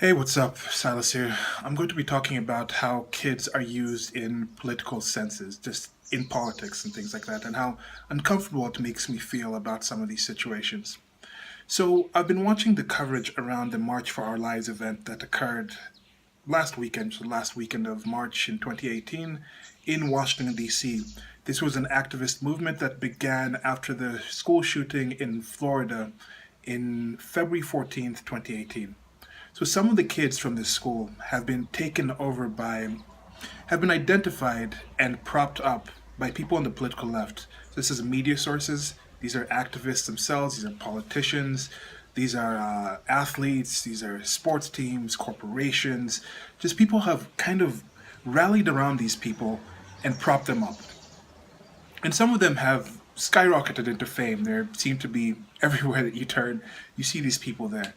Hey, what's up? Silas here. I'm going to be talking about how kids are used in political senses, just in politics and things like that, and how uncomfortable it makes me feel about some of these situations. So, I've been watching the coverage around the March for Our Lives event that occurred last weekend, so last weekend of March in 2018 in Washington, D.C. This was an activist movement that began after the school shooting in Florida in February 14th, 2018. So some of the kids from this school have been taken over have been identified and propped up by people on the political left. So this is media sources. These are activists themselves. These are politicians. These are athletes. These are sports teams, corporations. Just people have kind of rallied around these people and propped them up. And some of them have skyrocketed into fame. There seem to be everywhere that you turn, you see these people there.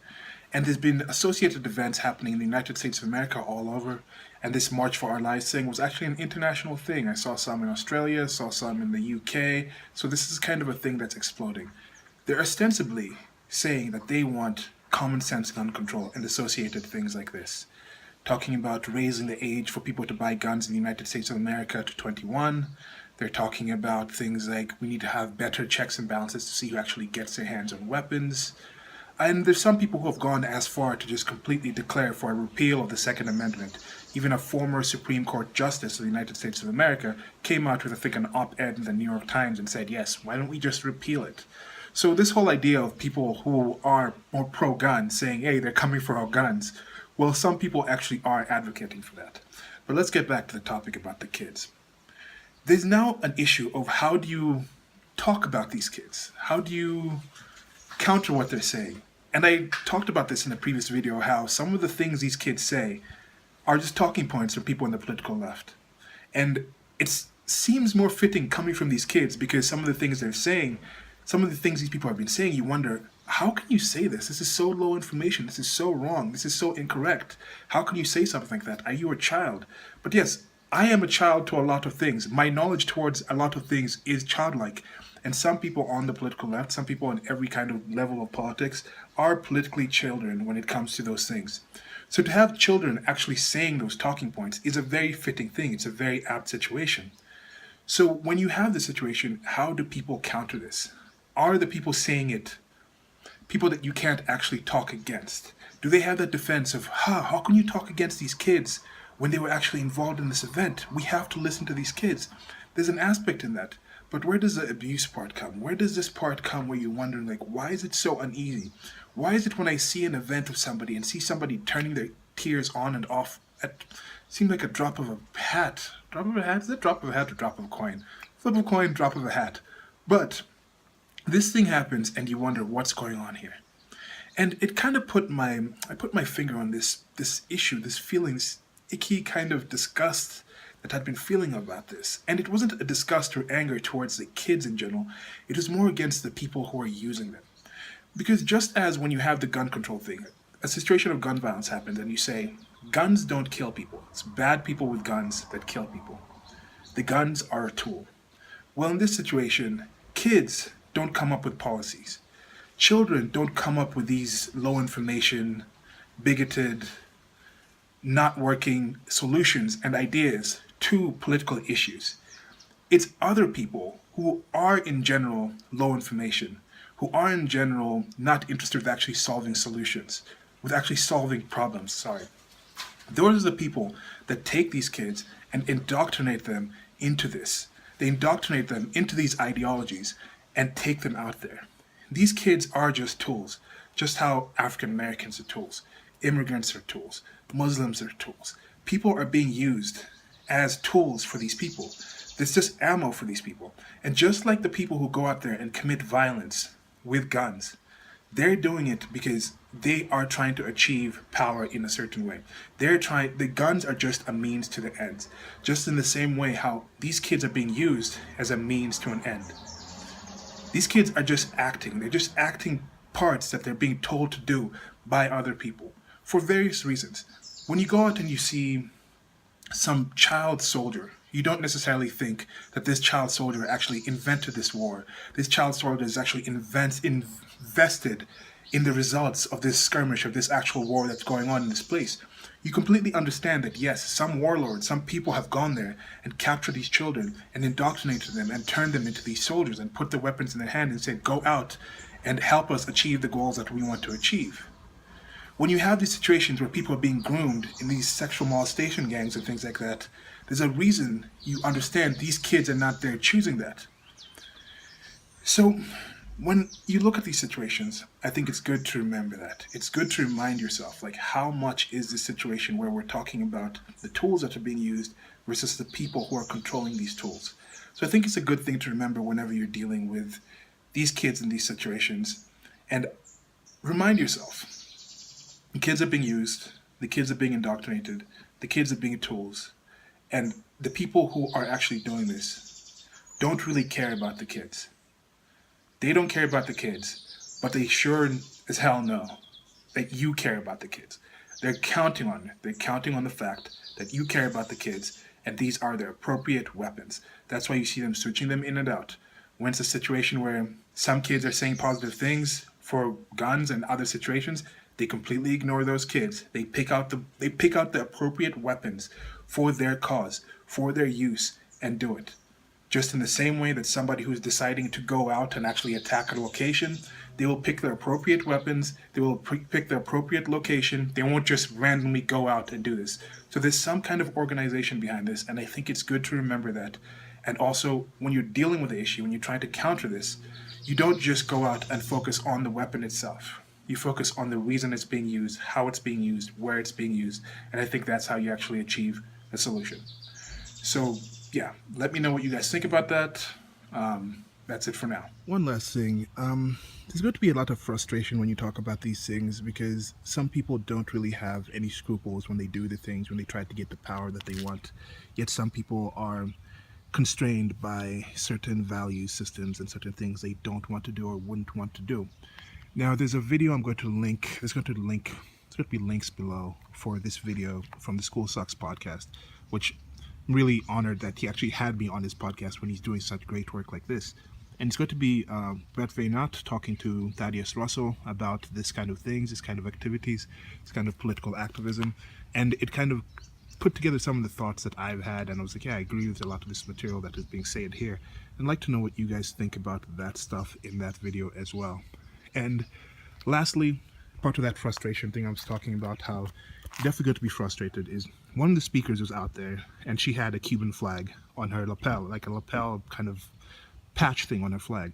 And there's been associated events happening in the United States of America all over. And this March for Our Lives thing was actually an international thing. I saw some in Australia, saw some in the UK. So this is kind of a thing that's exploding. They're ostensibly saying that they want common sense gun control and associated things like this. Talking about raising the age for people to buy guns in the United States of America to 21. They're talking about things like we need to have better checks and balances to see who actually gets their hands on weapons. And there's some people who have gone as far to just completely declare for a repeal of the Second Amendment. Even a former Supreme Court Justice of the United States of America came out with, I think, an op-ed in the New York Times and said, yes, why don't we just repeal it? So this whole idea of people who are more pro-gun saying, hey, they're coming for our guns, well, some people actually are advocating for that. But let's get back to the topic about the kids. There's now an issue of how do you talk about these kids? How do you counter what they're saying? And I talked about this in a previous video, how some of the things these kids say are just talking points from people on the political left. And it seems more fitting coming from these kids because some of the things they're saying, some of the things these people have been saying, you wonder, how can you say this? This is so low information. This is so wrong. This is so incorrect. How can you say something like that? Are you a child? But yes, I am a child to a lot of things. My knowledge towards a lot of things is childlike. And some people on the political left, some people on every kind of level of politics, are politically children when it comes to those things. So to have children actually saying those talking points is a very fitting thing. It's a very apt situation. So when you have this situation, how do people counter this? Are the people saying it people that you can't actually talk against? Do they have that defense of, how can you talk against these kids when they were actually involved in this event? We have to listen to these kids. There's an aspect in that. But where does the abuse part come? Where does this part come where you're wondering, like, why is it so uneasy? Why is it when I see an event of somebody and see somebody turning their tears on and off at, seems like a drop of a hat. Drop of a hat? Is it drop of a hat or drop of a coin? Flip of a coin, drop of a hat. But this thing happens and you wonder what's going on here. And it kind of I put my finger on this issue, this feeling, this icky kind of disgust that I'd been feeling about this. And it wasn't a disgust or anger towards the kids in general, it was more against the people who are using them. Because just as when you have the gun control thing, a situation of gun violence happens and you say, guns don't kill people. It's bad people with guns that kill people. The guns are a tool. Well, in this situation, kids don't come up with policies. Children don't come up with these low information, bigoted, not working solutions and ideas to political issues. It's other people who are in general low information, who are in general not interested with actually solving solutions, with actually solving problems, sorry. Those are the people that take these kids and indoctrinate them into this. They indoctrinate them into these ideologies and take them out there. These kids are just tools, just how African Americans are tools, immigrants are tools, Muslims are tools. People are being used as tools for these people. There's just ammo for these people. And just like the people who go out there and commit violence with guns, they're doing it because they are trying to achieve power in a certain way. The guns are just a means to the ends. Just in the same way how these kids are being used as a means to an end. These kids are just acting. They're just acting parts that they're being told to do by other people for various reasons. When you go out and you see some child soldier, you don't necessarily think that this child soldier actually invented this war. This child soldier is actually invested in the results of this skirmish, of this actual war that's going on in this place. You completely understand that, yes, some warlords, some people have gone there and captured these children and indoctrinated them and turned them into these soldiers and put the weapons in their hand and said, go out and help us achieve the goals that we want to achieve. When you have these situations where people are being groomed in these sexual molestation gangs and things like that, there's a reason you understand these kids are not there choosing that. So when you look at these situations, I think it's good to remember that. It's good to remind yourself, like, how much is this situation where we're talking about the tools that are being used versus the people who are controlling these tools. So I think it's a good thing to remember whenever you're dealing with these kids in these situations. And remind yourself, the kids are being used, the kids are being indoctrinated, the kids are being tools. And the people who are actually doing this don't really care about the kids. They don't care about the kids, but they sure as hell know that you care about the kids. They're counting on it. They're counting on the fact that you care about the kids, and these are the appropriate weapons. That's why you see them switching them in and out. When it's a situation where some kids are saying positive things for guns and other situations, they completely ignore those kids. They pick out the appropriate weapons for their cause, for their use, and do it. Just in the same way that somebody who's deciding to go out and actually attack a location, they will pick the appropriate weapons, they will pick the appropriate location, they won't just randomly go out and do this. So there's some kind of organization behind this, and I think it's good to remember that. And also, when you're dealing with the issue, when you're trying to counter this, you don't just go out and focus on the weapon itself. You focus on the reason it's being used, how it's being used, where it's being used, and I think that's how you actually achieve a solution. So, yeah, let me know what you guys think about that. That's it for now. One last thing. There's going to be a lot of frustration when you talk about these things because some people don't really have any scruples when they do the things, when they try to get the power that they want. Yet some people are constrained by certain value systems and certain things they don't want to do or wouldn't want to do. Now, there's a video I'm going to link. There's going to be links below for this video from the School Sucks podcast, which I'm really honored that he actually had me on his podcast when he's doing such great work like this. And it's going to be Brett Veinotte talking to Thaddeus Russell about this kind of things, this kind of activities, this kind of political activism. And it kind of put together some of the thoughts that I've had, and I was like, yeah, I agree with a lot of this material that is being said here. I'd like to know what you guys think about that stuff in that video as well. And lastly, part of that frustration thing I was talking about, how you're definitely going to be frustrated, is one of the speakers was out there and she had a Cuban flag on her lapel, like a lapel kind of patch thing on her flag.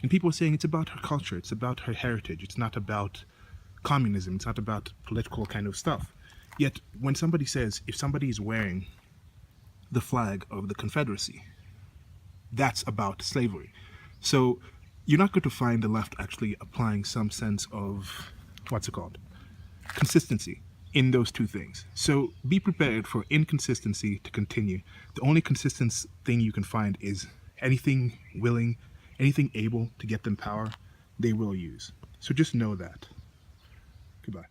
And people were saying it's about her culture, it's about her heritage, it's not about communism, it's not about political kind of stuff. Yet when somebody says, if somebody is wearing the flag of the Confederacy, that's about slavery. So you're not going to find the left actually applying some sense of, consistency in those two things. So be prepared for inconsistency to continue. The only consistent thing you can find is anything willing, anything able to get them power, they will use. So just know that. Goodbye.